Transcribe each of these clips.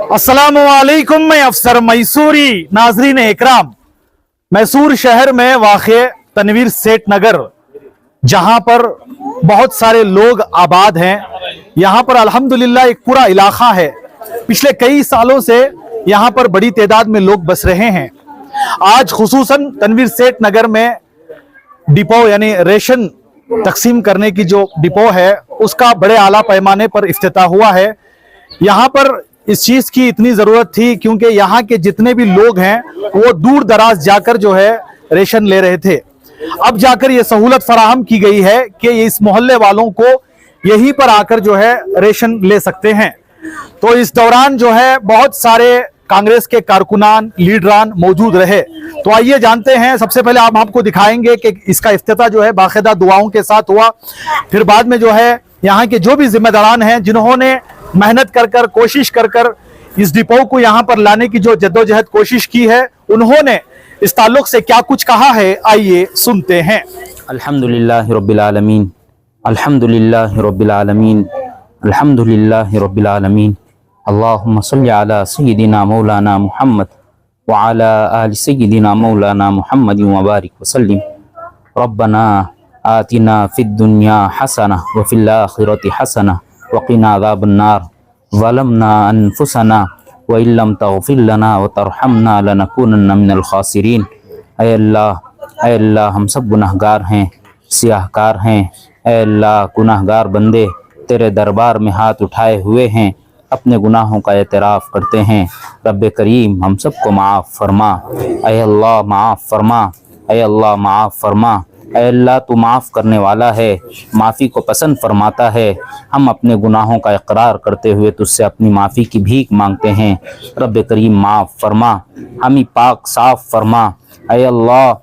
अस्सलामुअलैकुम, मैं अफसर मैसूरी। नाजरीन इकराम, मैसूर शहर में वाक़े तनवीर सेठ नगर, जहां पर बहुत सारे लोग आबाद हैं, यहां पर अल्हम्दुलिल्लाह एक पूरा इलाका है। पिछले कई सालों से यहां पर बड़ी तादाद में लोग बस रहे हैं। आज खुसूसन तनवीर सेठ नगर में डिपो यानी रेशन तकसीम करने की जो डिपो है उसका बड़े आला पैमाने पर इफ्तिताह हुआ है। यहाँ पर इस चीज की इतनी जरूरत थी क्योंकि यहाँ के जितने भी लोग हैं वो दूर दराज जाकर जो है रेशन ले रहे थे। अब जाकर ये सहूलत फराहम की गई है कि इस मोहल्ले वालों को यहीं पर आकर जो है रेशन ले सकते हैं। तो इस दौरान जो है बहुत सारे कांग्रेस के कारकुनान लीडरान मौजूद रहे। तो आइए जानते हैं। सबसे पहले हम आपको दिखाएंगे कि इसका इफ्तिताह जो है बाकायदा दुआओं के साथ हुआ। फिर बाद में जो है यहाँ के जो भी जिम्मेदारान हैं जिन्होंने मेहनत कर कोशिश कर इस डिपो को यहाँ पर लाने की जो जद्दोजहद कोशिश की है, उन्होंने इस ताल्लुक से क्या कुछ कहा है, आइए सुनते हैं। अल्हम्दुलिल्लाहि रब्बिल आलमीन, अल्हम्दुलिल्लाहि रब्बिल आलमीन, अल्हम्दुलिल्लाहि रब्बिल आलमीन। अल्लाहुम्मा सल्लि अला सय्यिदिना मौलाना मुहम्मद व अला आलि सय्यिदिना मौलाना मुहम्मद व बारिक व सल्लिम। रब्बना आतिना फिद दुनिया हसना व फिल आखिरति हसना व क़िना अज़ाबन नार ज़लमना अनफुसना व इल्लम तग़फिर लना व तरहमना लनकूनन्ना मिनल खासिरीन। ऐ अल्लाह, हम सब गुनाहगार हैं, सियाहकार हैं। ऐ अल्लाह, गुनाहगार बंदे तेरे दरबार में हाथ उठाए हुए हैं, अपने गुनाहों का एतराफ़ करते हैं। रब्बे करीम, हम सबको माफ़ फरमा। ऐ अल्लाह माफ़ फरमा, ऐ अल्लाह माफ़ फरमा। ऐ अल्लाह, तू माफ़ करने वाला है, माफ़ी को पसंद फरमाता है। हम अपने गुनाहों का इकरार करते हुए तुझसे अपनी माफ़ी की भीख मांगते हैं। रब्बे करीम माफ़ फरमा, हमें पाक साफ़ फरमा। ऐ अल्लाह,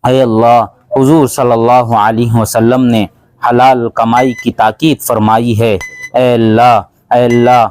ऐ अल्लाह, हुज़ूर सल्लल्लाहु अलैहि वसल्लम ने हलाल कमाई की ताकीद फरमाई है। ऐ अल्लाह, ऐ अल्लाह,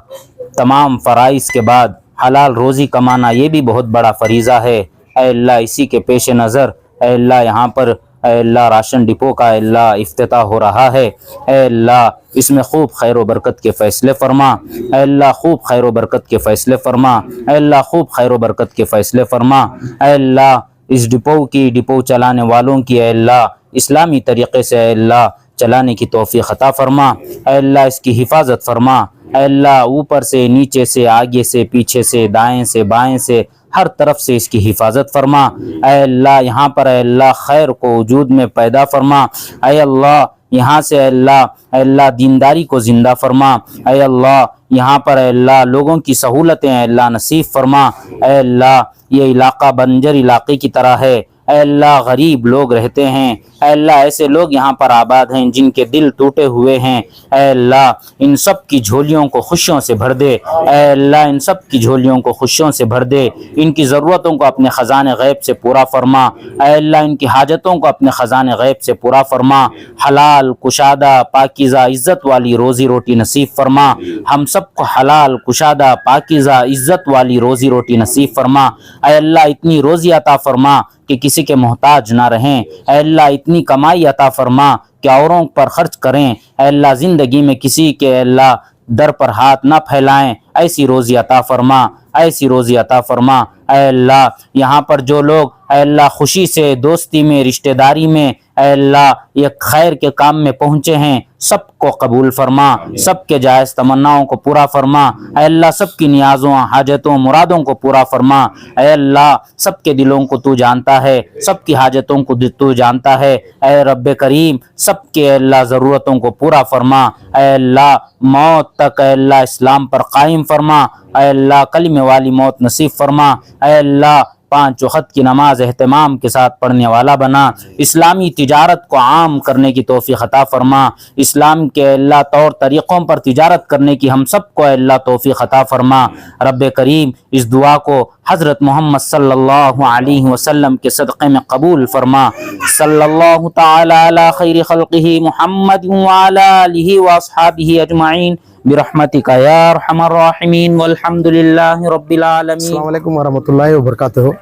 तमाम फ़राइज़ के बाद हलाल रोज़ी कमाना ये भी बहुत बड़ा फ़रीज़ा है। ऐ अल्लाह, इसी के पेश नज़र ऐ अल्लाह यहाँ पर ऐ अल्लाह राशन डिपो का ऐ अल्लाह इफ्तिताह हो रहा है। ऐ अल्लाह, इसमें खूब खैर व बरकत के फ़ैसले फ़रमा। ऐ अल्लाह, खूब खैर व बरकत के फ़ैसले फ़रमा। ऐ अल्लाह, खूब खैर व बरकत के फ़ैसले फ़रमा। ऐ अल्लाह, इस डिपो चलाने वालों की ऐ अल्लाह इस्लामी तरीक़े से ऐ अल्लाह चलाने की तौफ़ीक़ अता फ़रमा। ऐ अल्लाह, इसकी हिफाजत फ़रमा। ऐ अल्लाह, ऊपर से नीचे से आगे से पीछे से दाएं से बाएं से हर तरफ से इसकी हिफाजत फरमा। ऐ अल्लाह, यहाँ पर ऐ अल्लाह खैर को वजूद में पैदा फरमा। ऐ अल्लाह, यहाँ से ऐ अल्लाह दीनदारी को ज़िंदा फरमा। ऐ अल्लाह, यहाँ पर ऐ अल्लाह लोगों की सहूलतें ऐ अल्लाह नसीब फरमा। ऐ अल्लाह, ये इलाका बंजर इलाके की तरह है। ऐ अल्लाह, गरीब लोग रहते हैं। ऐ अल्लाह, ऐसे लोग यहाँ पर आबाद हैं जिनके दिल टूटे हुए हैं। ऐ अल्लाह, इन सब की झोलियों को खुशियों से भर दे। ऐ अल्लाह, इन सब की झोलियों को खुशियों से भर दे। इनकी ज़रूरतों को अपने ख़ज़ाने गैब से पूरा फरमा। ऐ अल्लाह, इनकी हाजतों को अपने ख़ज़ाने गैब से पूरा फरमा। हलाल कुशादा पाकीज़ा इज़्ज़त वाली रोज़ी रोटी नसीब फरमा। हम सबको हलाल कुशादा पाकीज़ा इज़्ज़त वाली रोज़ी रोटी नसीब फरमा। ऐ अल्लाह, इतनी रोज़ी अता फरमा कि किसी के मोहताज ना रहें। ऐ अल्लाह, इतनी कमाई अता फरमा कि औरों पर खर्च करें। ऐ अल्लाह, ज़िंदगी में किसी के अल्लाह दर पर हाथ ना फैलाएं। ऐसी रोज़ी अता फरमा, ऐसी रोज़ी अता फरमा। ऐ अल्लाह, यहाँ पर जो लोग ऐ अल्लाह खुशी से दोस्ती में रिश्तेदारी में ऐ अल्लाह ये खैर के काम में पहुँचे हैं, सबको कबूल फरमा, सबके जायज़ तमन्नाओं को पूरा फरमा। ऐ अल्लाह, सबकी नियाज़ों हाजतों मुरादों को पूरा फरमा। ऐ अल्लाह, सबके दिलों को तू जानता है, सबकी हाजतों को तू जानता है। ऐ रब्बे करीम, सबके अल्लाह ज़रूरतों को पूरा फरमा। ऐ अल्लाह, मौत तक ऐ अल्लाह इस्लाम पर कायम फरमा। ऐ अल्लाह, कलिमे वाली मौत नसीब फरमा। ऐ अल्लाह, 5 वक़्त की नमाज एहतमाम के साथ पढ़ने वाला बना। इस्लामी तिजारत को आम करने की तौफ़ीक़ अता फ़रमा। इस्लाम के अल्लाह तौर तरीक़ों पर तिजारत करने की हम सबको अल्लाह तौफ़ीक़ अता फ़रमा। रब्बे करीम, इस दुआ को हज़रत मोहम्मद सल्लल्लाहु अलैहि वसल्लम के सदक़े में कबूल फ़रमा। सल्लल्लाहु तआला अला खैरि खल्क़िही मुहम्मद व अला आलिही व अस्हाबिही अजमाइन बिरहमतिका या अरहमर राहिमीन वल्हम्दुलिल्लाहि रब्बिल आलमीन। अस्सलाम वालेकुम वरहमतुल्लाहि वबरकातुहू।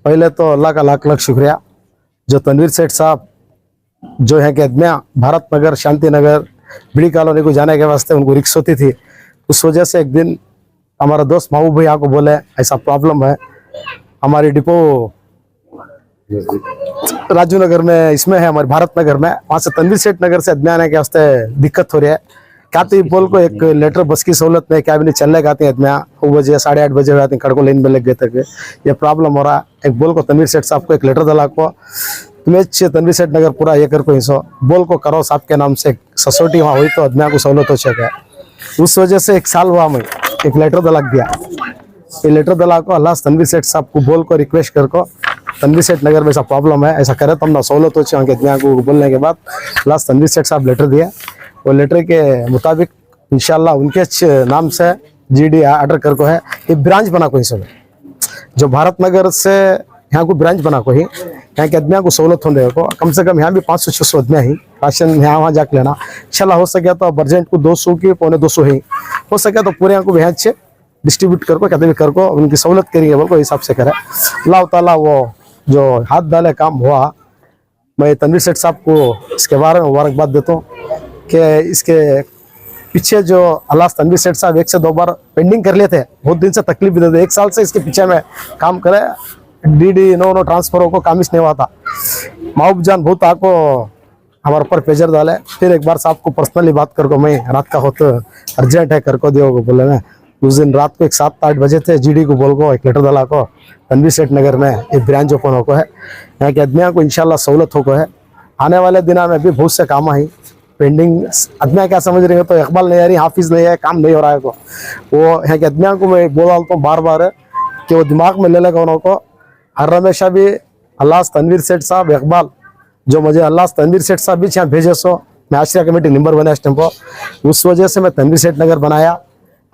पहले तो अल्लाह का लाख लाख शुक्रिया जो तनवीर सेठ साहब जो है कि अदमिया भारत नगर शांति नगर बिड़ी कॉलोनी को जाने के वास्ते उनको रिक्स होती थी। उस वजह से एक दिन हमारा दोस्त महबूब भैया को बोले ऐसा प्रॉब्लम है, हमारी डिपो राजू नगर में इसमें है, हमारे भारत नगर में, वहाँ से तनवीर सेठ नगर से अदमिया आने के वास्ते दिक्कत हो रही है। क्या तो बोल को एक लेटर बस की सहूलत नहीं, क्या भी नहीं चलने का आती है अदमिया 9 बजे 8:30 बजे हो जाती है, कड़को लाइन में लग गए तक ये प्रॉब्लम हो रहा है। एक बोल को तनवीर सेठ साहब को एक लेटर दिला को तुम्हें तनवीर सेठ नगर पूरा ये कर को हिस्सो बोल को करो साहब के नाम से सोसाइटी वहाँ हुई तो अदमिया को सहूलत हो सके। उस वजह से 1 साल हुआ मैं एक लेटर दिला दिया, ये लेटर दिला को अल्लाह तनवीर सेठ साहब को बोल को रिक्वेस्ट कर को तनवीर सेठ नगर में ऐसा प्रॉब्लम है, ऐसा करे तो हम ना सहूलत हो चाहिए अदमिया को बोलने के बाद अल्लाह तनवीर सेठ साहब लेटर दिया। वो लेटर के मुताबिक इंशाल्लाह उनके नाम से GD ऑर्डर कर को है, ये ब्रांच बना को ही सब जो भारत नगर से यहाँ को ब्रांच बना को ही यहाँ के आदमियों को सहूलत होने को कम से कम यहाँ भी 500-600 आदमी ही राशन यहाँ वहाँ जाके लेना इंशाल्लाह हो सके तो अर्जेंट को 200 की 250 ही हो सके तो पूरे यहाँ को यहाँ से डिस्ट्रीब्यूट कर को कहते भी कर को उनकी सहूलत करेंगे बोल को हिसाब से करे। अल्लाह ताला वो जो हाथ डाले काम हुआ, मैं तनवीर सेठ साहब को इसके बारे में मुबारकबाद देता हूँ कि इसके पीछे जो अल्लाह तनवीर सेठ साहब 1 से 2 बार पेंडिंग कर लिए थे, बहुत दिन से तकलीफ भी देते, 1 साल से इसके पीछे में काम करे, DD नो ट्रांसफर हो को काम नहीं हुआ था। महबूब जान बहुत आपको हमारे ऊपर प्रेशर डाले, फिर एक बार साहब को पर्सनली बात कर को मैं रात का हो तो अर्जेंट है कर को दियो को बोले मैं उस दिन रात को 7-8 बजे थे GD को बोल को एक लेटर डाला को तनवीर सेठ नगर में एक ब्रांच ओपन हो को है, यहाँ के आदमियों को इंशाल्लाह सहूलत हो को है। आने वाले दिनों में भी बहुत से काम आई पेंडिंग आदमिया क्या समझ रहे हो तो इकबाल नहीं आ रही, हाफिज नहीं है, काम नहीं हो रहा है, तो वो यहाँ के आदमिया को मैं बोल डालता हूँ बार बार कि वो दिमाग में ले लेगा उनको। हर हमेशा भी अल्लाह तनवीर सेठ साहब इकबाल जो मुझे अल्लाह तनवीर सेठ साहब भी यहाँ भेजे सो मैं आश्रय कमेटी नंबर बना इस टेम्पो, उस वजह से मैं तनवीर सेठ नगर बनाया।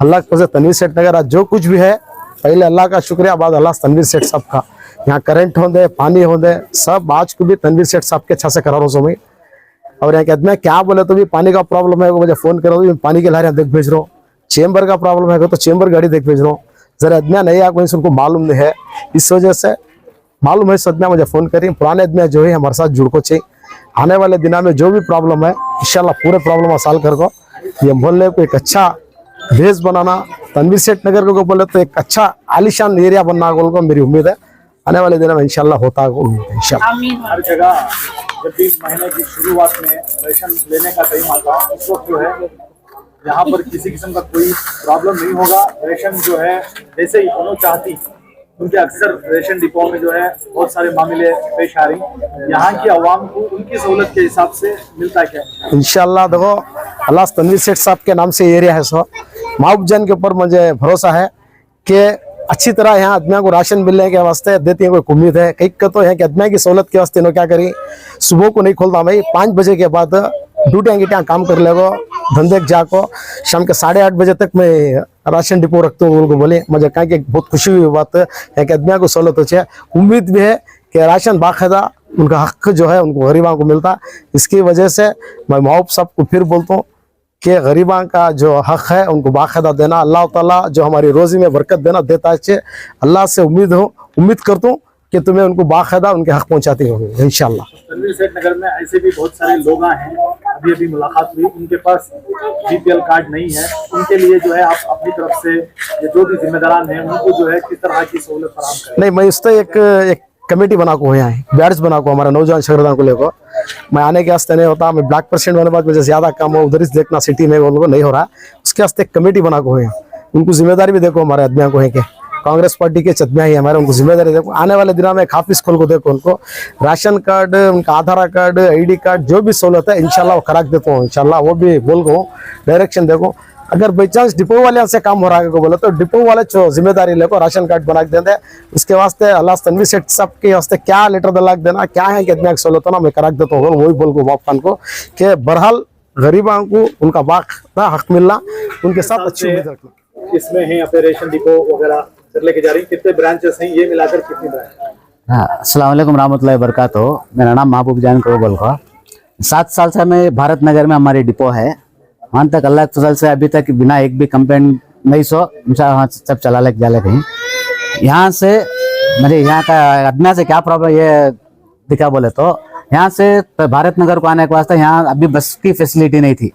अल्लाह की वजह से तनवीर सेठ नगर आज जो कुछ भी है पहले अल्लाह का शुक्रिया, बाद अल्लाह तनवीर सेठ साहब का। यहाँ करंट होंगे पानी होंगे सब आज को भी तनवीर सेठ साहब के अच्छा से करा रहा हूँ मैं। और यहाँ कहते हैं क्या बोले तो भी पानी का प्रॉब्लम है वो मुझे फोन करो तो पानी के लहर देख भेज रहा हूँ, चेंबर का प्रॉब्लम है तो चेंबर गाड़ी देख भेज रहा हूँ। जरा आदमिया नहीं आगे उनको मालूम नहीं है, इस वजह से मालूम है सदमिया मुझे फोन करी। पुराने आदमिया जो है हमारे साथ जुड़ को चाहिए, आने वाले दिनों में जो भी प्रॉब्लम है इंशाल्लाह पूरे प्रॉब्लम हल कर को ये मोहल्ले को एक अच्छा बेस बनाना, तनवीर सेठ नगर को बोले तो एक अच्छा आलिशान एरिया बनना को मेरी उम्मीद है। आने वाले दिनों में इंशाल्लाह होता है इंशाल्लाह। हर जगह जब भी महीने की शुरुआत में राशन लेने का टाइम आता है उस वक्त जो है यहाँ पर किसी किस्म का कोई प्रॉब्लम नहीं होगा। राशन जो है जैसे ही दोनों चाहती उनके अक्सर रेशन डिपो में जो है बहुत सारे मामले पेश आ रही, यहाँ की आवाम को उनकी सहूलत के हिसाब से मिलता है क्या? इंशाल्लाह देखो अल्लाह तनवीर सेठ साहब के नाम से एरिया है सो महबूब जान के ऊपर मुझे भरोसा है कि अच्छी तरह यहाँ आदमिया को राशन मिलने के वास्ते देती है, कोई उम्मीद है। कई का तो यहाँ के आदमिया की सहूलत के वास्ते क्या करी सुबह को नहीं खोलता भाई 5 बजे के बाद ड्यूटियाँ गिटियाँ काम कर लेगो धंधे जाको, शाम के 8:30 बजे तक मैं राशन डिपो रखता हूँ उनको बोले मुझे कहा कि बहुत खुशी हुई बात है यहाँ के आदमिया को सहूलत हो जाए। उम्मीद भी है कि राशन बाकायदा उनका हक जो है उनको गरीबों को मिलता। इसकी वजह से मैं महबूब साहब को फिर बोलता हूँ कि गरीबों का जो हक है उनको बाकायदा देना, अल्लाह ताला जो हमारी रोजी में बरकत देना देता है। अल्लाह से उम्मीद करता हूँ कि तुम्हें उनको बाकायदा उनके हक पहुँचाती होगी इंशाल्लाह। तनवीर सेठ नगर में ऐसे भी बहुत सारे लोग हैं, अभी मुलाकात हुई, उनके पास BPL कार्ड नहीं है, उनके लिए जो है आप अपनी तरफ से ये जो भी जिम्मेदारान हैं उनको जो है किस तरह की सहूलत फराहम करें? नहीं मैं इस तो एक कमेटी बना को यहाँ बैट्स बना को हमारा नौजवान शहरदान को लेकर मैं आने के वास्ते नहीं होता, मैं ब्लैक परसेंट होने बाद मुझे ज्यादा काम हो उधर देखना सिटी में उनको नहीं हो रहा, उसके वास्ते एक कमेटी बना को यहाँ उनको जिम्मेदारी भी देखो हमारे आदमियों को है कि कांग्रेस पार्टी के चदमिया ही हमारे उनको जिम्मेदारी देखो। आने वाले दिनों में हाफिज खोल को देखो उनको राशन कार्ड उनका आधार कार्ड ID कार्ड जो भी सहूलत है इंशाल्लाह वो करा देता हूँ, इंशाल्लाह वो भी बोल को डायरेक्शन देखो। अगर बाई चांस डिपो वाले से काम हो रहा है को बोले तो डिपो वाले जो जिम्मेदारी लेको राशन कार्ड बना के दे उसके वास्ते अल्लाह तनवीर सेठ साहब के वास्ते क्या लेटर दलाक देना क्या है कि आदमी सहूलत ना मैं करा देता हूँ, वही बोल को बाप खान को कि बहरहाल गरीबों को उनका बाकायदा हक मिलना, उनके साथ अच्छी उम्मीद रखना। इसमें है यहाँ पे रेशन डिपो वगैरह लेके जा रही, कितने ब्रांचेस हैं ये मिलाकर कितनी ब्रांच? हाँ, अस्सलाम वालेकुम रहमतुल्लाहि वबरकातुहू। मेरा नाम महबूब जान को बोल का 7 साल से मैं भारत नगर में हमारी डिपो है, वहाँ तक अल्लाह के फजल से अभी तक बिना एक भी कंप्लेंट नहीं सो इंशाल्लाह वहाँ सब चला ले जाले कहीं। यहाँ से मुझे यहाँ का आदमी से क्या प्रॉब्लम ये दिखा बोले तो यहाँ से भारत नगर को आने के वास्ते यहाँ अभी बस की फैसिलिटी नहीं थी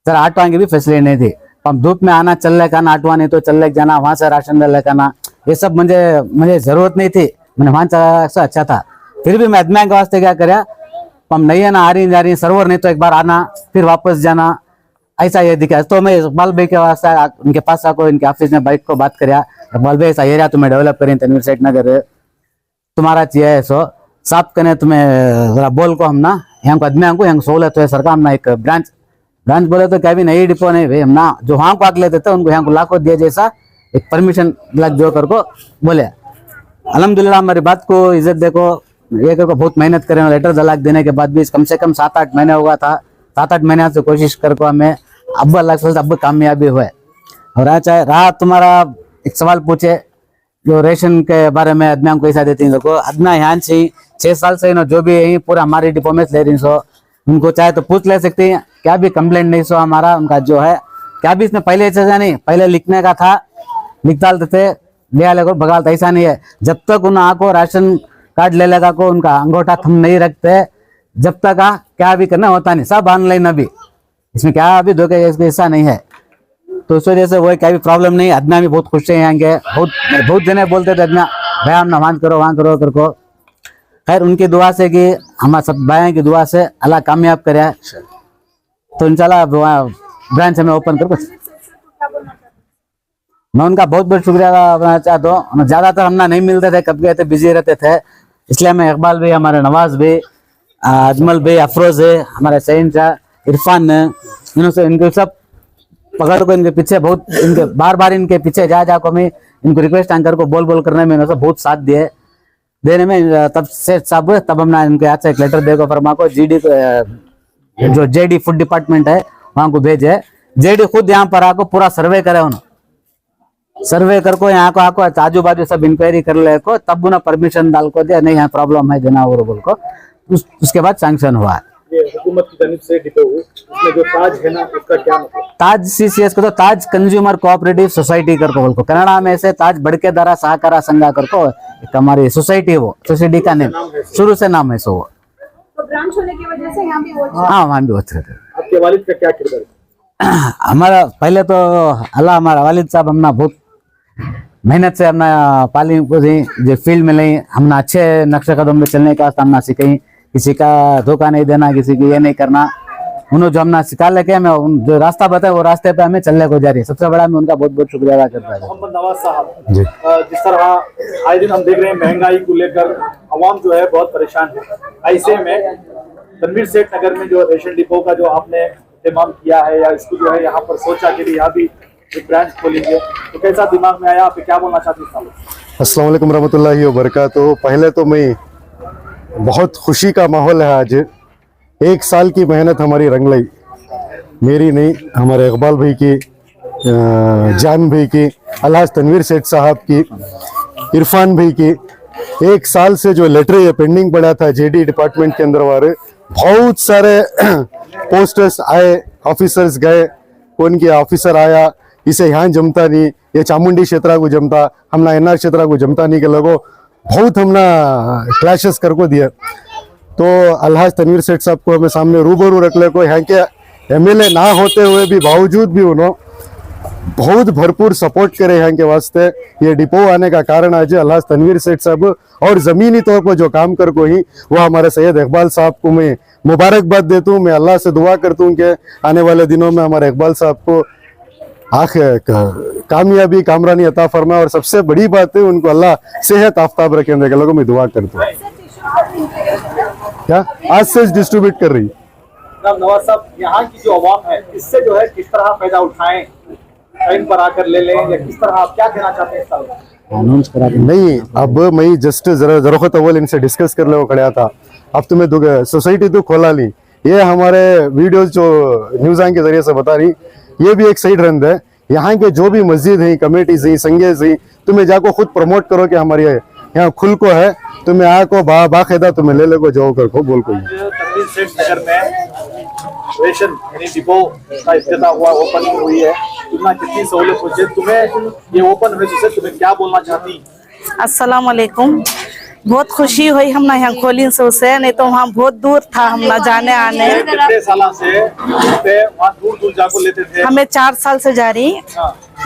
सर, ऑटो की भी फैसिलिटी नहीं थी। हम धूप में आना, चल लेके आना, आटवा नहीं तो चल लेके जाना, वहां से राशन ले लेके आना, ये सब मुझे जरूरत नहीं थी। मैंने वहां से अच्छा था, फिर भी मैं अदमिया के वास्ते क्या कराया, हम नहीं है ना, आ रही जा रही सर्वर नहीं तो एक बार आना फिर वापस जाना, ऐसा ये दिखा। तो मैं इकबाल भाई के वास्ते उनके पास आको, इनके ऑफिस में बैठ को बात कराया, इकबाल भाई ऐसा एरिया तुम्हें डेवलप करें तनवीर सेठ नगर तुम्हारा चाहिए, सो साफ करें तुम्हें जरा बोल को हम ना यहाँ को अदमिया को यहाँ सहूलत है सरकार हमना एक ब्रांच बोले तो क्या भी नई डिपो नहीं भाई, हम ना जो वहाँ को आग लेते थे उनको यहाँ को लाखों दिया जैसा एक परमिशन लग जो कर को बोले। अल्हम्दुलिल्लाह हमारी बात को इज्जत देखो, ये कर को बहुत मेहनत करें, लेटर दलाक देने के बाद भी कम से कम 7-8 महीने हुआ था, 7-8 महीने से कोशिश कर को हमें अब अल्लाह से अब कामयाबी हुए। और चाहे रहा तुम्हारा एक सवाल पूछे जो रेशन के बारे में अदमिया को ऐसा देती देखो, अदमिया यहाँ से 6 साल से जो भी यही पूरा हमारी डिपो में ले रही सो, उनको चाहे तो पूछ ले सकती हैं, क्या भी कंप्लेंट नहीं सो हमारा उनका जो है, क्या भी इसमें पहले ऐसा नहीं, पहले लिखने का था लिख डालते थे ले आले को बगालता, ऐसा नहीं है। जब तक उन आको राशन कार्ड ले लेगा को उनका अंगूठा थम नहीं रखते, जब तक क्या भी करना होता नहीं, सब ऑनलाइन अभी, इसमें क्या अभी धोखे ऐसा नहीं है। तो उस वजह से वो क्या भी प्रॉब्लम नहीं, अदना भी बहुत खुश है यहाँ के, बहुत जने बोलते थे अदना भाई हम ना वहाँ करो करको। खैर उनकी दुआ से कि हमारे सब भाइयों की दुआ से अल्लाह कामयाब करे, तो इंशाल्लाह ब्रांच हमें ओपन करो। मैं उनका बहुत बहुत शुक्रिया करना चाहता हूँ। ज्यादातर हम ना नहीं मिलते थे, कब गए थे बिजी रहते थे, इसलिए मैं इकबाल भाई, हमारे नवाज भाई, अजमल भाई, अफरोज है, हमारे सईन शाह, इरफान, इनको सब पकड़ को इनके पीछे बहुत, इनके बार इनके पीछे जा को मैं इनको रिक्वेस्ट एंकर को बोल करने में इन्होंने बहुत साथ दिए देने में। तब से सब तब हमने इनके हाथ से एक लेटर देखो फरमा को जीडी जो जेडी फूड डिपार्टमेंट है वहां को भेजे, जेडी खुद यहाँ पर आको पूरा सर्वे करे, उन्होंने सर्वे कर को यहाँ को आको आजू बाजू सब इंक्वायरी कर ले को, तब उन्हें परमिशन डाल को दिया, नहीं यहाँ प्रॉब्लम है देना वो बोल को, उसके बाद सैंक्शन हुआ। ये हुकूमत की जानिब से डिपो उसमें जो ताज है ना, उसका क्या मतलब? ताज सीसीएस को तो ताज कंज्यूमर कोऑपरेटिव सोसाइटी कर को बोल को, कन्नड़ा में से ताज बड़के दरा सहकारा संघ कर को एक हमारी सोसाइटी, वो सोसाइटी का नेम शुरू से नाम है सो वो, तो ब्रांच होने की वजह से यहाँ भी वो हाँ वहाँ भी होते थे। आपके वालिद का क्या किरदार है? हमारा पहले तो अल्लाह हमारा वालिद साहब हमना बहुत मेहनत से हमना पाली जो फील्ड में नहीं, हमना अच्छे नक्शे कदम में चलने का हमना सीखी, किसी का धोखा नहीं देना, किसी की ये नहीं करना, उन्होंने जो हमने सिखा लेके हमें जो रास्ता बताया वो रास्ते पे हमें चलने को जा रही है। सबसे बड़ा मैं उनका बहुत बहुत शुक्रिया अदा करता हूँ। मोहम्मद नवाज साहब, जिस तरह आए दिन हम देख रहे हैं महंगाई को लेकर अवाम जो है बहुत परेशान है, ऐसे में तनवीर सेठ नगर में जो रेशन डिपो का जो आपने इंतजाम किया है या इसको जो है यहाँ पर सोचा कि यहाँ भी एक ब्रांच खोलेंगे, तो कैसा दिमाग में आया, आप क्या बोलना चाहते हैं? अस्सलाम वालेकुम रहमतुल्लाहि व बरकातुहू। पहले तो मैं बहुत खुशी का माहौल है, आज 1 साल की मेहनत हमारी रंग लाई, मेरी नहीं हमारे इकबाल भाई की, जान भाई की, अलहाज तनवीर सेठ साहब की, इरफान भाई की। 1 साल से जो लेटर ये पेंडिंग पड़ा था जेडी डिपार्टमेंट के अंदर वाले, बहुत सारे पोस्टर्स आए, ऑफिसर्स गए, कौन की ऑफिसर आया, इसे यहाँ जमता नहीं, ये चामुंडी क्षेत्र को जमता, हमना एनआर क्षेत्र को जमता नहीं के लोगों, बहुत हमना क्लैशेस कर को दिया। तो अलहाज तनवीर सेठ साहब को हमें सामने रूबरू रख ले को, यहाँ के एमएलए ना होते हुए भी बावजूद भी उन्होंने बहुत भरपूर सपोर्ट करे यहाँ के वास्ते। ये डिपो आने का कारण आज अलहाज तनवीर सेठ साहब, और जमीनी तौर पर जो काम कर को ही वो हमारे सैयद इकबाल साहब को मैं मुबारकबाद देता हूँ। मैं अल्लाह से दुआ करता हूँ कि आने वाले दिनों में हमारे इकबाल साहब को कामयाबी कामरानी अता फरमाए, और सबसे बड़ी बात है उनको अल्लाह सेहत आफ्ताब रखे, अंदर के लोगों में दुआ करता हूँ। क्या आज से डिस्ट्रीब्यूट कर रही नवाज साहब, यहाँ की जो अवाम है इससे जो है किस तरह फायदा उठाएं, टाइम पर आकर ले लें, या किस तरह, आप क्या कहना चाहते हैं? नहीं, अब मैं जस्ट जरूरत अव्वल इनसे डिस्कस कर ले वो खड़ा था। अब तो मैं सोसाइटी तो खोला ली, ये हमारे वीडियोस जो न्यूज के जरिए से बता रही, ये भी एक सही ट्रेंड है। यहाँ के जो भी मस्जिद है, कमेटी से, संघे से, तुम्हें जाको खुद प्रमोट करो कि हमारी यहाँ खुल को है, तुम्हें आको बाकायदा तुम्हें ले को जाओ कर को बोल को। तनवीर सेठ नगर में रेशन यानी डिपो का इफ्तिताह हुआ, ओपनिंग हुई है, तुम्हें कितनी सहूलियत पहुंचे, तुम्हें ये ओपन हुए जिससे तुम्हें क्या बोलना चाहती? अस्सलाम वालेकुम। बहुत खुशी हुई हम ना यहाँ खोली से, नहीं तो वहाँ बहुत दूर था हम ना जाने आने। कितने साल से वहाँ दूर दूर जाकर लेते थे? हमें 4 साल से जा रही,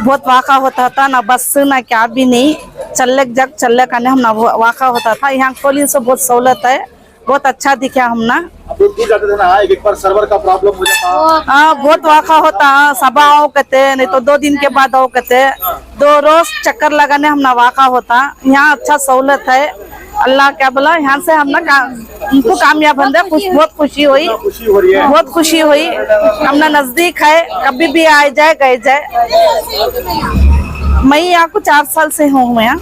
बहुत वाका होता था, ना बस ना क्या भी नहीं, चलने का हम ना वाका होता था। यहाँ खोली से बहुत सहूलत है, बहुत अच्छा दिखा हम ना। दूर जाते थे ना, एक बार सर्वर का प्रॉब्लम हो जाता। हाँ बहुत वाका होता, सबा आओ कहते, नहीं तो 2 दिन के बाद आओ कहते, 2 रोज चक्कर लगाने हम ना वाका होता। यहाँ अच्छा सहूलत है, अल्लाह क्या बोला, यहाँ से हम ना उनको कामयाब बंदे, बहुत खुशी हुई, खुशी हो रही है। बहुत खुशी हुई। हमने नजदीक है, कभी भी आए जाए गए जाए। मैं यहाँ को 4 साल से हूँ मैं यहाँ।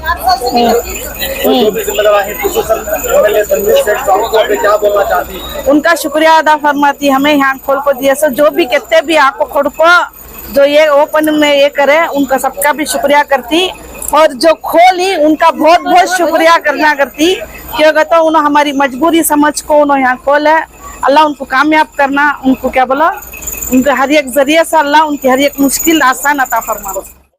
क्या बोलना चाहती? उनका शुक्रिया अदा फरमाती, हमें यहाँ खोल को दिए सो, जो भी कहते भी आपको खुद को जो ये ओपनिंग में ये करे, उनका सबका भी शुक्रिया करती, और जो खोली उनका बहुत बहुत शुक्रिया करना करती, क्योंकि तो उन्होंने हमारी मजबूरी समझ को उन्होंने यहाँ खोल है। अल्लाह उनको कामयाब करना, उनको क्या बोला, उनके हर एक जरिए से अल्लाह उनकी हर एक मुश्किल आसान अता फरमा।